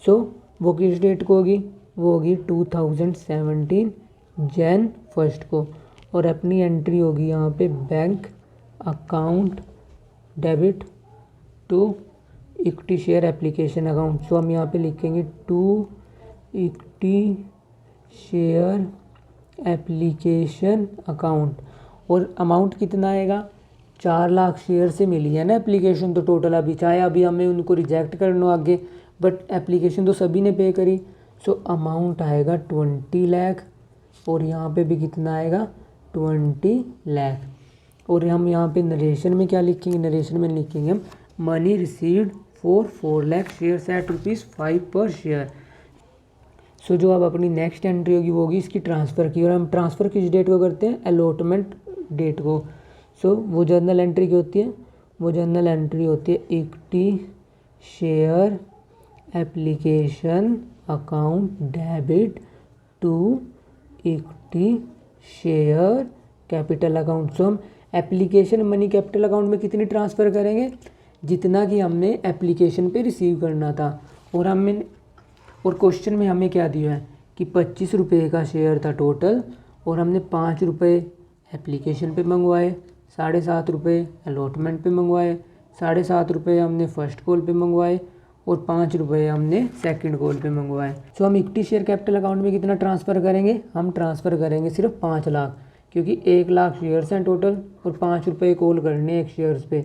S1: सो वो किस डेट को होगी, वो होगी 2017 जैन 1 को। और अपनी एंट्री होगी यहाँ पे bank account debit to equity share application account. So हम यहाँ पे लिखेंगे to equity share application account. और अमाउंट कितना आएगा, 4 लाख शेयर से मिली है ना एप्लीकेशन, तो टोटल अभी चाहे अभी हमें उनको रिजेक्ट करना आगे, बट एप्लीकेशन तो सभी ने पे करी। सो अमाउंट आएगा 20 लाख और यहाँ पे भी कितना आएगा 20 लाख। और हम यहाँ पे नरेशन में क्या लिखेंगे, नरेशन में लिखेंगे हम money received for 4 lakh shares eight ₹5 पर शेयर। सो जो अब अपनी नेक्स्ट एंट्री होगी वो होगी इसकी ट्रांसफ़र की। और हम ट्रांसफ़र किस डेट को करते हैं, अलॉटमेंट डेट को। सो वो जर्नल एंट्री की होती है, वो जर्नल एंट्री होती है equity share application account debit to equity share capital account. So हम एप्लीकेशन मनी कैपिटल अकाउंट में कितनी ट्रांसफ़र करेंगे, जितना कि हमने एप्लीकेशन पे रिसीव करना था। और क्वेश्चन में हमें क्या दिया है कि 25 रुपये का शेयर था टोटल, और हमने 5 रुपये एप्लीकेशन पे मंगवाए, 7.5 रुपये अलॉटमेंट पे मंगवाए, 7.5 रुपये हमने फ़र्स्ट कॉल पे मंगवाए और 5 रुपये हमने सेकंड कॉल पे मंगवाए। सो हम इक्विटी शेयर कैपिटल अकाउंट में कितना ट्रांसफ़र करेंगे, हम ट्रांसफ़र करेंगे सिर्फ 5 लाख, क्योंकि 1 लाख शेयर्स हैं टोटल और 5 रुपये कॉल करने एक शेयर्स पे।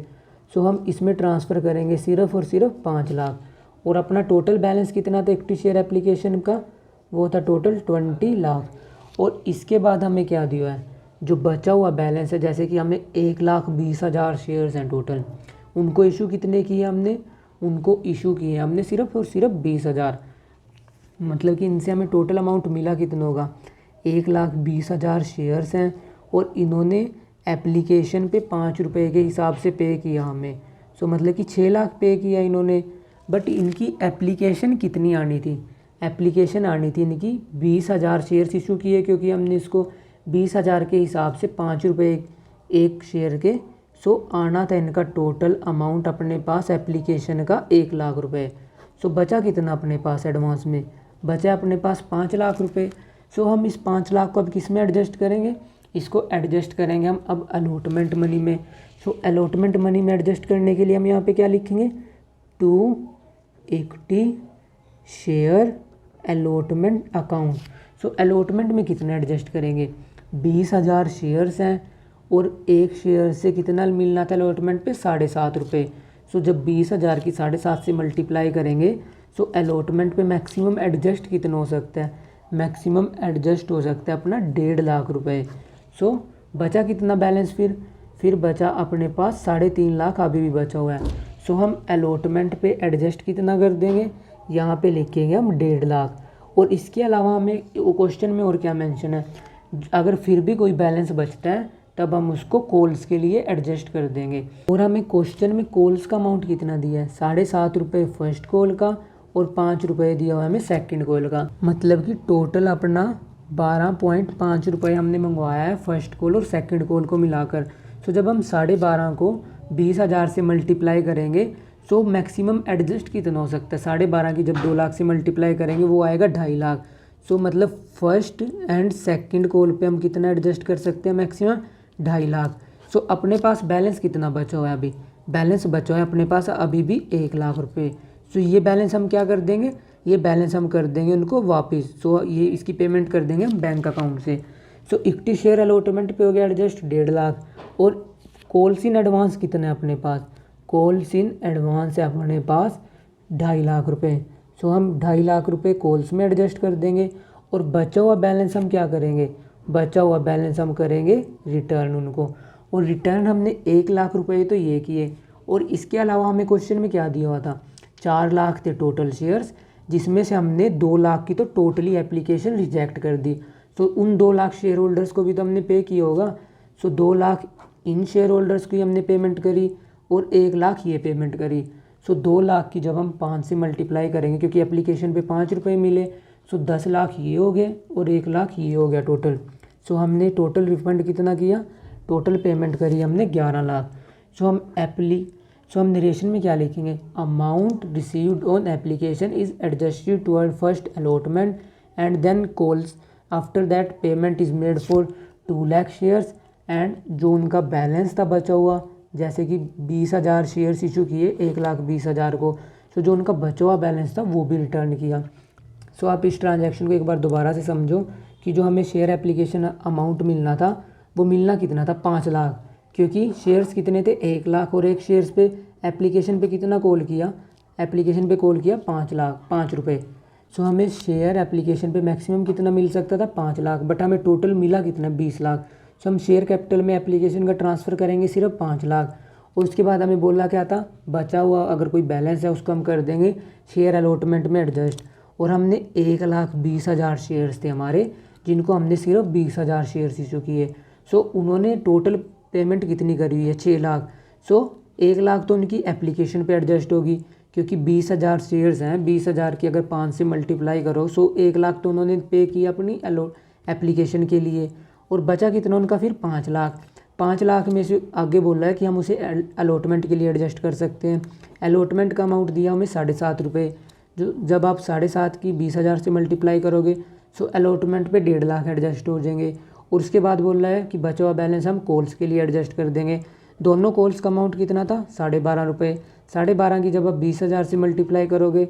S1: सो हम इसमें ट्रांसफ़र करेंगे सिर्फ और सिर्फ 5 लाख। और अपना टोटल बैलेंस कितना था इक्विटी शेयर एप्लीकेशन का, वो था टोटल 20 लाख। और इसके बाद हमें क्या दिया है, जो बचा हुआ बैलेंस है, जैसे कि हमने 1,20,000 शेयर्स हैं टोटल, उनको इशू कितने किए हमने, उनको इशू किए हमने सिर्फ और सिर्फ 20,000। मतलब कि इनसे हमें टोटल अमाउंट मिला कितना होगा, 1,20,000 शेयर्स हैं और इन्होंने एप्लीकेशन पे 5 रुपये के हिसाब से पे किया हमें। सो मतलब कि 6 लाख पे किया इन्होंने, बट इनकी एप्लीकेशन कितनी आनी थी, एप्लीकेशन आनी थी इनकी 20,000 शेयर्स इशू किए, क्योंकि हमने इसको 20,000 के हिसाब से 5 रुपये एक शेयर के। सो आना था इनका टोटल अमाउंट अपने पास एप्लीकेशन का 1 लाख रुपए। सो बचा कितना अपने पास एडवांस में, बचा अपने पास 5 लाख रुपए। सो हम इस 5 लाख को अब किस में एडजस्ट करेंगे, इसको एडजस्ट करेंगे हम अब अलॉटमेंट मनी में। सो अलॉटमेंट मनी में एडजस्ट करने के लिए हम यहाँ पे क्या लिखेंगे, to equity share allotment account. So allotment में कितना एडजस्ट करेंगे, 20,000 शेयर्स हैं और एक शेयर से कितना मिलना था अलॉटमेंट पे, 7.5 रुपये। सो जब 20,000 की 7.5 से मल्टीप्लाई करेंगे, सो अलॉटमेंट पे मैक्सिमम एडजस्ट कितना हो सकता है, मैक्सिमम एडजस्ट हो सकता है अपना 1.5 लाख रुपए। सो बचा कितना बैलेंस, फिर बचा अपने पास 3.5 लाख अभी भी बचा हुआ है। सो हम अलॉटमेंट पे एडजस्ट कितना कर देंगे, यहाँ पे लिखेंगे हम 1.5 लाख। और इसके अलावा हमें क्वेश्चन में और क्या मेंशन है, अगर फिर भी कोई बैलेंस बचता है तब हम उसको कॉल्स के लिए एडजस्ट कर देंगे। और हमें क्वेश्चन में कॉल्स का अमाउंट कितना दिया है, 7.5 रुपये फर्स्ट कॉल का और 5 रुपये दिया हुआ है हमें सेकंड कॉल का। मतलब कि टोटल अपना 12.5 रुपये हमने मंगवाया है फर्स्ट कॉल और सेकंड कॉल को मिलाकर। सो जब हम 12.5 को 20,000 से मल्टीप्लाई करेंगे, सो मैक्सिमम एडजस्ट कितना हो सकता है, 12.5 की जब 2 लाख से मल्टीप्लाई करेंगे वो आएगा 2.5 लाख। सो मतलब फर्स्ट एंड सेकंड कॉल पे हम कितना एडजस्ट कर सकते हैं, मैक्सिमम 2.5 लाख। सो अपने पास बैलेंस कितना बचा हुआ है, अभी बैलेंस बचा हुआ है अपने पास अभी भी 1 लाख रुपये। सो ये बैलेंस हम क्या कर देंगे, ये बैलेंस हम कर देंगे उनको वापस। सो ये इसकी पेमेंट कर देंगे हम बैंक अकाउंट से। सो इक्विटी शेयर अलॉटमेंट पे हो गया एडजस्ट 1.5 लाख। और कॉल्स इन एडवांस कितने हैं अपने पास, कॉल्स इन एडवांस है अपने पास 2.5 लाख रुपये। सो हम 2.5 लाख रुपये कॉल्स में एडजस्ट कर देंगे। और बचा हुआ बैलेंस हम क्या करेंगे, बचा हुआ बैलेंस हम करेंगे रिटर्न उनको। और रिटर्न हमने 1 लाख रुपये तो ये किए, और इसके अलावा हमें क्वेश्चन में क्या दिया हुआ था, 4 लाख थे टोटल शेयर्स, जिसमें से हमने 2 लाख की तो टोटली एप्लीकेशन रिजेक्ट कर दी। सो उन 2 लाख शेयर होल्डर्स को भी तो हमने पे किया होगा। सो 2 लाख इन शेयर होल्डर्स की हमने पेमेंट करी और 1 लाख ये पेमेंट करी। सो 2 लाख की जब हम 5 से मल्टीप्लाई करेंगे, क्योंकि एप्लीकेशन पे 5 रुपये मिले, सो 10 लाख ये हो गए और 1 लाख ये हो गया टोटल। सो हमने टोटल रिफंड कितना किया, टोटल पेमेंट करी हमने 11 लाख। सो हम नरेशन में क्या लिखेंगे, amount received on application is adjusted toward first allotment and then calls, after that payment is made for 2 lakh shares. And जो उनका बैलेंस था बचा हुआ जैसे कि 20,000 शेयर्स इशू किए 1,20,000 को, सो जो उनका बचा हुआ बैलेंस था वो भी रिटर्न किया। सो आप इस ट्रांजैक्शन को एक बार दोबारा से समझो कि जो हमें शेयर एप्लीकेशन अमाउंट मिलना था वो मिलना कितना था 5 लाख, क्योंकि शेयर्स कितने थे 1 लाख, और एक शेयर्स पे एप्लीकेशन पे कितना कॉल किया, एप्लीकेशन पे कॉल किया 5 लाख 5 रुपये। सो हमें शेयर एप्लीकेशन पे मैक्सिमम कितना मिल सकता था 5 लाख, बट हमें टोटल मिला कितना 20 लाख। सो हम शेयर कैपिटल में एप्लीकेशन का ट्रांसफ़र करेंगे सिर्फ 5 लाख, और उसके बाद हमें बोला क्या था, बचा हुआ अगर कोई बैलेंस है उसको हम कर देंगे शेयर अलॉटमेंट में एडजस्ट। और हमने 1,20,000 शेयर्स थे हमारे, जिनको हमने सिर्फ 20,000 शेयर्स इशू किए। सो उन्होंने टोटल पेमेंट कितनी करी हुई है 6 लाख। सो 1 लाख तो उनकी एप्लीकेशन पे एडजस्ट होगी, क्योंकि 20,000 शेयर्स हैं, 20,000 की अगर 5 से मल्टीप्लाई करो, सो 1 लाख तो उन्होंने पे किया अपनी एप्लीकेशन के लिए। और बचा कितना उनका फिर 5 लाख। 5 लाख में से आगे बोल रहा है कि हम उसे अलॉटमेंट के लिए एडजस्ट कर सकते हैं। अलॉटमेंट का अमाउंट दिया हमें 7.5 रुपये, जो जब आप 7.5 की 20,000 से मल्टीप्लाई करोगे सो अलॉटमेंट पे 1.5 लाख एडजस्ट हो जाएंगे। और उसके बाद बोल रहा है कि बचा हुआ बैलेंस हम कॉल्स के लिए एडजस्ट कर देंगे। दोनों कॉल्स का अमाउंट कितना था 12.5 रुपये। 12.5 की जब आप 20,000 से मल्टीप्लाई करोगे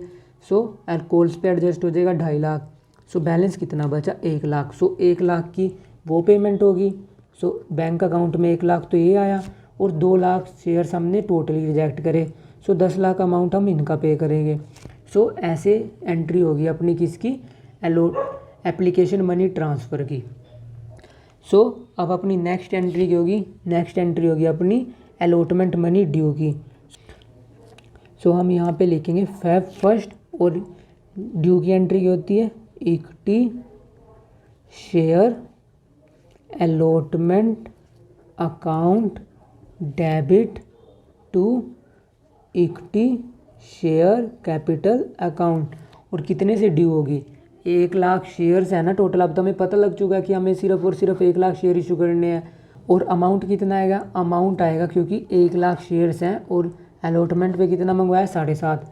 S1: सो कॉल्स पे एडजस्ट हो जाएगा 2.5 लाख। सो बैलेंस कितना बचा 1 लाख। सो 1 लाख की वो पेमेंट होगी। सो बैंक अकाउंट में 1 लाख तो ये आया, और 2 लाख शेयर्स हमने टोटली रिजेक्ट करे। सो 10 लाख अमाउंट हम इनका पे करेंगे। सो ऐसे एंट्री होगी अपनी किसकी, एप्लीकेशन मनी ट्रांसफ़र की। सो अब अपनी नेक्स्ट एंट्री की होगी, नेक्स्ट एंट्री होगी अपनी अलॉटमेंट मनी ड्यू की। सो हम यहाँ पे लिखेंगे फेब फर्स्ट, और ड्यू की एंट्री की होती है equity share allotment account debit to equity share capital account. और कितने से ड्यू होगी, 1 लाख शेयर्स है ना टोटल। अब तो हमें पता लग चुका है कि हमें सिर्फ और सिर्फ 1 लाख शेयर इशू करने हैं। और अमाउंट कितना आएगा, अमाउंट आएगा क्योंकि 1 लाख शेयर्स हैं और अलॉटमेंट पे कितना मंगवाया 7.5।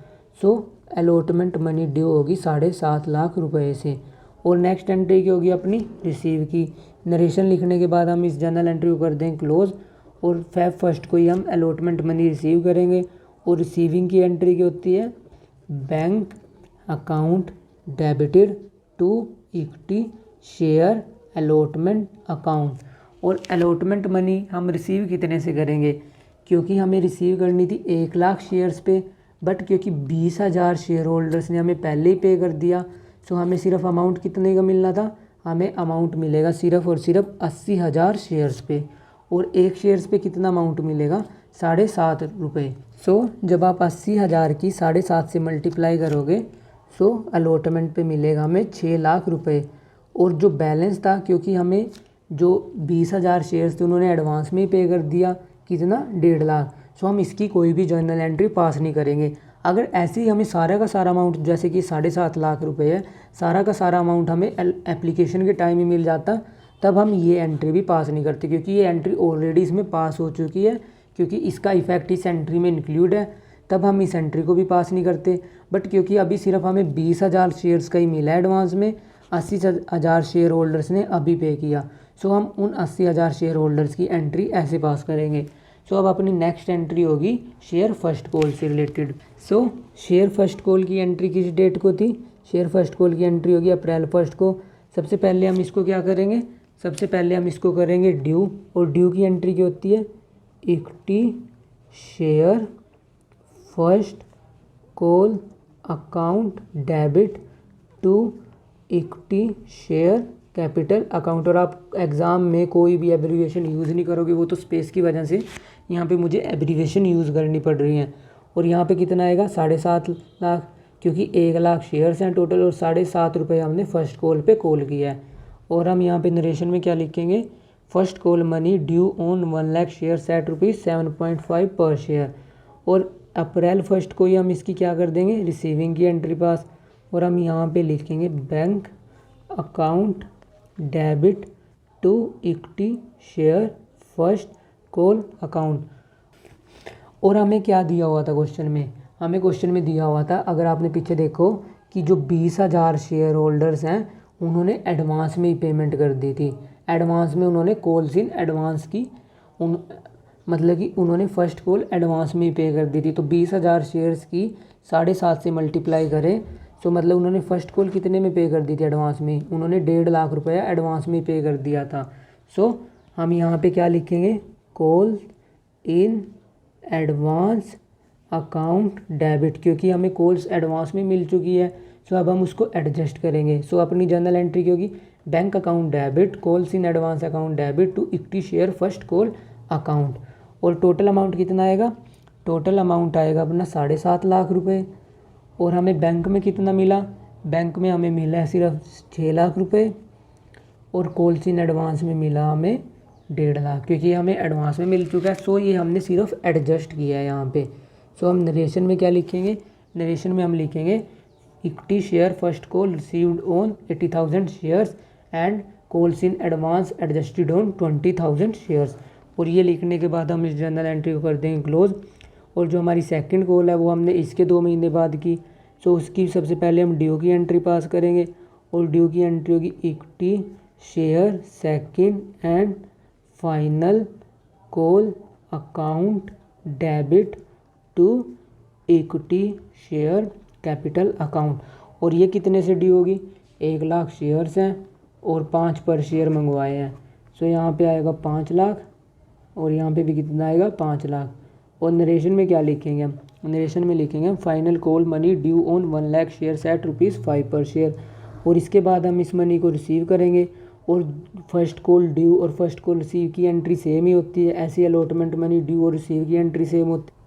S1: सो अलॉटमेंट मनी ड्यू होगी 7.5 लाख रुपए से। और नेक्स्ट एंट्री की होगी अपनी रिसीव की। नरेशन लिखने के बाद हम इस जर्नल एंट्री को कर दें क्लोज, और फेब फर्स्ट को ही हम अलॉटमेंट मनी रिसीव करेंगे। और रिसीविंग की एंट्री की होती है bank account debited to equity share allotment account. और अलॉटमेंट मनी हम रिसीव कितने से करेंगे, क्योंकि हमें रिसीव करनी थी 1 लाख शेयर्स पे, बट क्योंकि 20,000 शेयर होल्डर्स ने हमें पहले ही पे कर दिया, सो हमें सिर्फ अमाउंट कितने का मिलना था, हमें अमाउंट मिलेगा सिर्फ और सिर्फ 80,000 शेयर्स पे। और एक शेयर्स पे कितना अमाउंट मिलेगा 7.5 रुपये। सो जब आप 80,000 की 7.5 से मल्टीप्लाई करोगे सो अलॉटमेंट पे मिलेगा हमें 6 लाख रुपए। और जो बैलेंस था, क्योंकि हमें जो 20,000 शेयर्स थे उन्होंने एडवांस में ही पे कर दिया कितना 1.5 लाख। सो हम इसकी कोई भी जर्नल एंट्री पास नहीं करेंगे। अगर ऐसे ही हमें सारा का सारा अमाउंट, जैसे कि 7.5 लाख रुपए है, सारा का सारा अमाउंट हमें एप्लीकेशन के टाइम ही मिल जाता, तब हम ये एंट्री भी पास नहीं करते, क्योंकि ये एंट्री ऑलरेडी इसमें पास हो चुकी है, क्योंकि इसका इफेक्ट इस एंट्री में इंक्लूड है, तब हम इस एंट्री को भी पास नहीं करते। बट क्योंकि अभी सिर्फ हमें 20,000 शेयर्स का ही मिला है एडवांस में, 80,000 शेयर होल्डर्स ने अभी पे किया, सो हम उन 80,000 शेयर होल्डर्स की एंट्री ऐसे पास करेंगे। सो अब अपनी नेक्स्ट एंट्री होगी शेयर फर्स्ट कॉल से रिलेटेड। सो शेयर फर्स्ट कॉल की एंट्री किस डेट को थी, शेयर फर्स्ट कॉल की एंट्री होगी अप्रैल 1 को। सबसे पहले हम इसको क्या करेंगे, सबसे पहले हम इसको करेंगे ड्यू, और ड्यू की एंट्री की होती है equity share first call account debit to equity share capital account. और आप एग्ज़ाम में कोई भी एब्रीविएशन यूज़ नहीं करोगे, वो तो स्पेस की वजह से यहाँ पे मुझे एब्रीविएशन यूज़ करनी पड़ रही है। और यहाँ पे कितना आएगा 7.5 लाख, क्योंकि 1 लाख शेयर्स हैं टोटल, और 7.5 रुपये हमने फर्स्ट कॉल पे कॉल किया है। और हम यहाँ पे नरेशन में क्या लिखेंगे, first call money due on 1 lakh share set ₹7.5 पर शेयर। और अप्रैल 1 को ही हम इसकी क्या कर देंगे, रिसीविंग की एंट्री पास। और हम यहाँ पे लिखेंगे bank account debit to equity share first call account. और हमें क्या दिया हुआ था क्वेश्चन में, हमें क्वेश्चन में दिया हुआ था, अगर आपने पीछे देखो कि जो 20,000 शेयर होल्डर्स हैं उन्होंने एडवांस में ही पेमेंट कर दी थी। एडवांस में उन्होंने कॉल्स इन एडवांस की, मतलब कि उन्होंने फ़र्स्ट कॉल एडवांस में ही पे कर दी थी। तो 20,000 शेयर्स की 7.5 से मल्टीप्लाई करें तो मतलब उन्होंने फ़र्स्ट कॉल कितने में पे कर दी थी एडवांस में, उन्होंने 1.5 लाख रुपया एडवांस में पे कर दिया था। सो हम यहाँ पे क्या लिखेंगे, call in advance account debit, क्योंकि हमें कॉल्स एडवांस में मिल चुकी है। सो अब हम उसको एडजस्ट करेंगे। सो अपनी जर्नल एंट्री की होगी bank account debit calls in advance account debit to equity share first call account. और टोटल अमाउंट कितना आएगा, टोटल अमाउंट आएगा अपना 7.5 लाख रुपए। और हमें बैंक में कितना मिला, बैंक में हमें मिला है सिर्फ 6 लाख रुपए। और कॉल्स इन एडवांस में मिला हमें 1.5 लाख, क्योंकि हमें एडवांस में मिल चुका है। सो ये हमने सिर्फ एडजस्ट किया है यहाँ पे। सो हम नरेशन में क्या लिखेंगे, नरेशन में हम लिखेंगे equity share first call received on 80,000 shares and calls in advance adjusted on 20,000 shares. और ये लिखने के बाद हम इस जर्नल एंट्री को कर देंगे क्लोज। और जो हमारी सेकंड कॉल है वो हमने इसके 2 महीने बाद की। सो उसकी सबसे पहले हम ड्यू की एंट्री पास करेंगे। और ड्यू की एंट्री होगी equity share second and final call account debit to equity share capital account. और ये कितने से ड्यू होगी, 1 लाख शेयर्स हैं और 5 पर शेयर मंगवाए हैं। सो यहाँ पे आएगा 5 लाख और यहाँ पे भी कितना आएगा 5 लाख। और नरेशन में क्या लिखेंगे हम, नरेशन में लिखेंगे final call money due on 1 lakh shares eight ₹5 पर शेयर। और इसके बाद हम इस मनी को रिसीव करेंगे। और फर्स्ट कॉल ड्यू और फर्स्ट कॉल रिसीव की एंट्री सेम ही होती है, ऐसी अलॉटमेंट मनी ड्यू और रिसीव की एंट्री सेम होती है।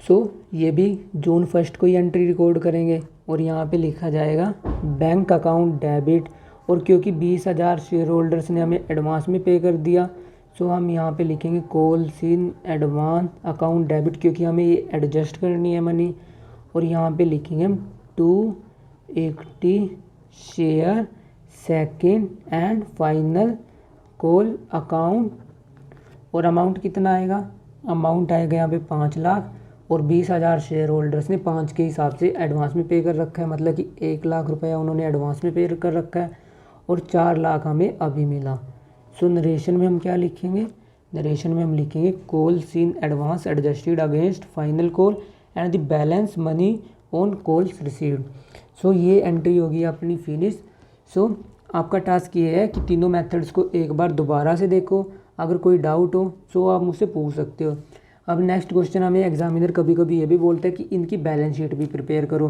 S1: सो ये भी जून 1 को ही एंट्री रिकॉर्ड करेंगे। और यहाँ पे लिखा जाएगा बैंक अकाउंट डेबिट। और क्योंकि 20,000 शेयर होल्डर्स ने हमें एडवांस में पे कर दिया, सो हम यहाँ पे लिखेंगे calls in advance account debit, क्योंकि हमें ये एडजस्ट करनी है मनी। और यहाँ पे लिखेंगे हम to equity share second and final call account. और अमाउंट कितना आएगा, अमाउंट आएगा यहाँ पे 5 लाख। और 20,000 शेयर होल्डर्स ने 5 के हिसाब से एडवांस में पे कर रखा है, मतलब कि 1 लाख रुपया उन्होंने एडवांस में पे कर रखा है और 4 लाख हमें अभी मिला। सो नरेशन में हम क्या लिखेंगे, नरेशन में हम लिखेंगे calls in advance adjusted against final call and the balance money on calls received. So ये एंट्री होगी अपनी फिनिश। सो आपका टास्क ये है कि तीनों मेथड्स को एक बार दोबारा से देखो, अगर कोई डाउट हो तो आप मुझसे पूछ सकते हो। अब नेक्स्ट क्वेश्चन हमें एग्जामिनर कभी कभी ये भी बोलता है कि इनकी बैलेंस शीट भी प्रिपेयर करो।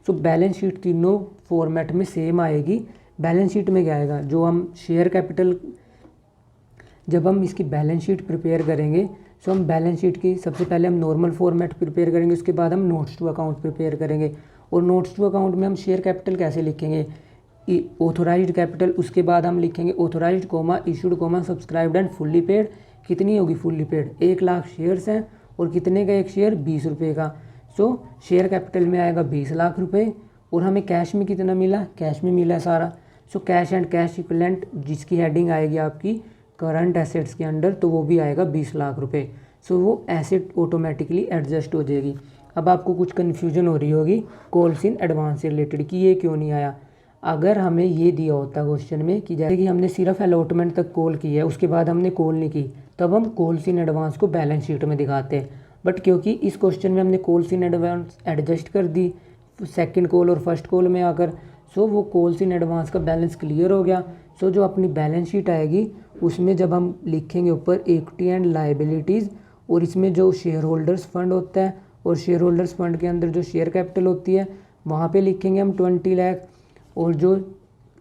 S1: सो बैलेंस शीट तीनों फॉर्मेट में सेम आएगी। बैलेंस शीट में क्या आएगा, जो हम शेयर कैपिटल, जब हम इसकी बैलेंस शीट प्रिपेयर करेंगे सो हम बैलेंस शीट की सबसे पहले हम नॉर्मल फॉर्मेट प्रिपेयर करेंगे, उसके बाद हम नोट्स टू अकाउंट प्रिपेयर करेंगे। और नोट्स टू अकाउंट में हम शेयर कैपिटल कैसे लिखेंगे, ऑथोराइज्ड कैपिटल, उसके बाद हम लिखेंगे authorised comma issued comma subscribed and fully paid. कितनी होगी फुल्ली पेड, 1 लाख शेयर्स हैं और कितने का एक शेयर, 20 रुपये का। सो शेयर कैपिटल में आएगा 20 लाख रुपए। और हमें कैश में कितना मिला, कैश में मिला सारा। So cash and cash equivalent जिसकी हेडिंग आएगी आपकी करंट एसेट्स के अंडर, तो वो भी आएगा 20 लाख रुपए। सो वो एसेट ऑटोमेटिकली एडजस्ट हो जाएगी। अब आपको कुछ कन्फ्यूजन हो रही होगी कॉल्स इन एडवांस से रिलेटेड कि ये क्यों नहीं आया। अगर हमें ये दिया होता क्वेश्चन में कि जैसे कि हमने सिर्फ अलॉटमेंट तक कॉल की है, उसके बाद हमने कॉल नहीं की, तब हम कॉल्स इन एडवांस को बैलेंस शीट में दिखाते हैं। बट क्योंकि इस क्वेश्चन में हमने कॉल्स इन एडवांस एडजस्ट कर दी सेकंड कॉल और फर्स्ट कॉल में आकर, सो वो कॉल्स इन एडवांस का बैलेंस क्लियर हो गया। सो जो अपनी बैलेंस शीट आएगी उसमें जब हम लिखेंगे ऊपर इक्विटी एंड लायबिलिटीज़, और इसमें जो शेयर होल्डर्स फंड होता है और शेयर होल्डर्स फंड के अंदर जो शेयर कैपिटल होती है वहाँ पे लिखेंगे हम 20 लाख। और जो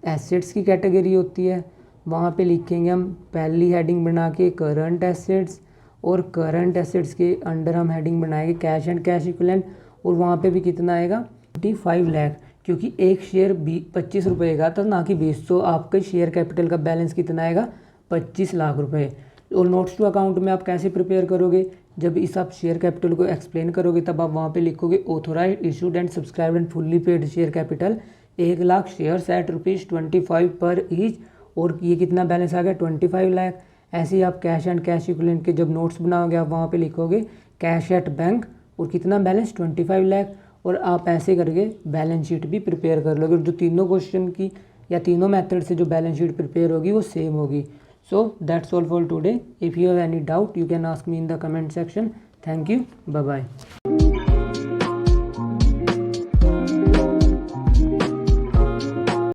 S1: एसेट्स की कैटेगरी होती है वहाँ पे लिखेंगे हम पहली हेडिंग बना के करंट एसेट्स, और करंट एसेट्स के अंडर हम हेडिंग बनाएंगे कैश एंड कैश इक्विवेलेंट, और वहाँ पे भी कितना आएगा 25 लाख, क्योंकि एक शेयर 25 रुपये का था ना कि 20। तो आपके शेयर कैपिटल का बैलेंस कितना आएगा 25 लाख रुपए। और नोट्स टू अकाउंट में आप कैसे प्रिपेयर करोगे, जब इस आप शेयर कैपिटल को एक्सप्लेन करोगे तब आप वहाँ पे लिखोगे authorised issued and subscribed and fully paid share capital 1 lakh shares at ₹25 पर ईच। और ये कितना बैलेंस आ गया 25 लाख। ऐसे ही आप कैश एंड कैश इक्विवेलेंट के जब नोट्स बनाओगे आप वहाँ पे लिखोगे कैश एट बैंक और कितना बैलेंस 25 लाख। और आप ऐसे करके बैलेंस शीट भी प्रिपेयर कर लोगे। जो तीनों क्वेश्चन की या तीनों मेथड से जो बैलेंस शीट प्रिपेयर होगी वो सेम होगी। So that's all for today. If you have any doubt, you can ask me in the comment section. Thank you. Bye bye.